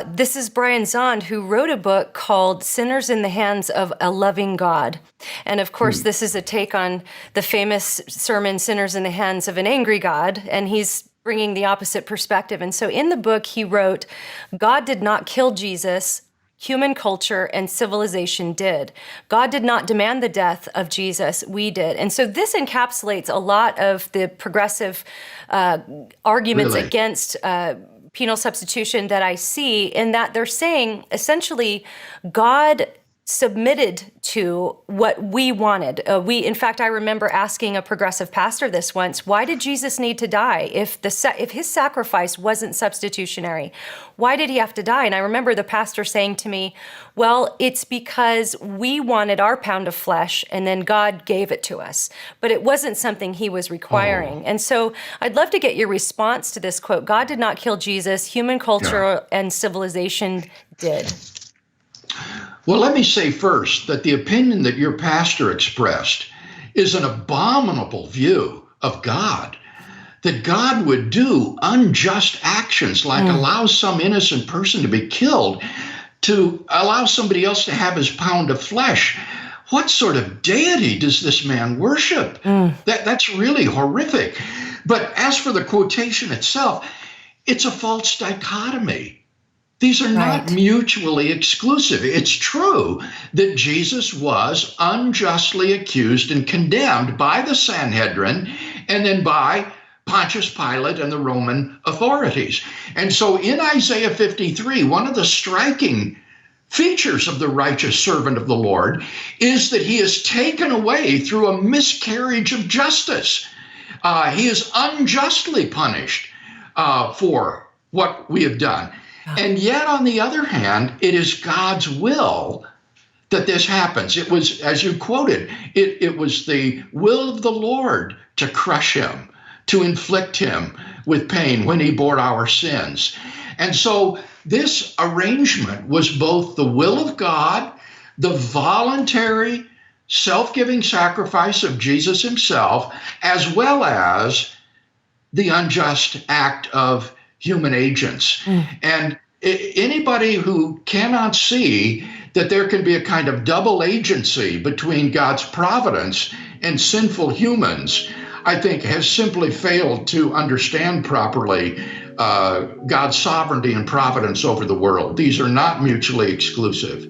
This is Brian Zahnd, who wrote a book called Sinners in the Hands of a Loving God. And of course, this is a take on the famous sermon, Sinners in the Hands of an Angry God. And he's bringing the opposite perspective. And so in the book, he wrote, God did not kill Jesus. Human culture and civilization did. God did not demand the death of Jesus. We did. And so this encapsulates a lot of the progressive arguments against penal substitution that I see, in that they're saying essentially God submitted to what we wanted. In fact, I remember asking a progressive pastor this once: why did Jesus need to die if his sacrifice wasn't substitutionary? Why did he have to die? And I remember the pastor saying to me, well, it's because we wanted our pound of flesh and then God gave it to us, but it wasn't something he was requiring. And so I'd love to get your response to this quote: God did not kill Jesus, human culture and civilization did. Well, let me say first that the opinion that your pastor expressed is an abominable view of God, that God would do unjust actions like allow some innocent person to be killed to allow somebody else to have his pound of flesh. What sort of deity does this man worship? That's really horrific. But as for the quotation itself, it's a false dichotomy. These are not mutually exclusive. It's true that Jesus was unjustly accused and condemned by the Sanhedrin and then by Pontius Pilate and the Roman authorities. And so in Isaiah 53, one of the striking features of the righteous servant of the Lord is that he is taken away through a miscarriage of justice. He is unjustly punished for what we have done. And yet, on the other hand, it is God's will that this happens. It was, as you quoted, it was the will of the Lord to crush him, to inflict him with pain when he bore our sins. And so this arrangement was both the will of God, the voluntary, self-giving sacrifice of Jesus himself, as well as the unjust act of human agents. And anybody who cannot see that there can be a kind of double agency between God's providence and sinful humans, I think has simply failed to understand properly God's sovereignty and providence over the world. These are not mutually exclusive.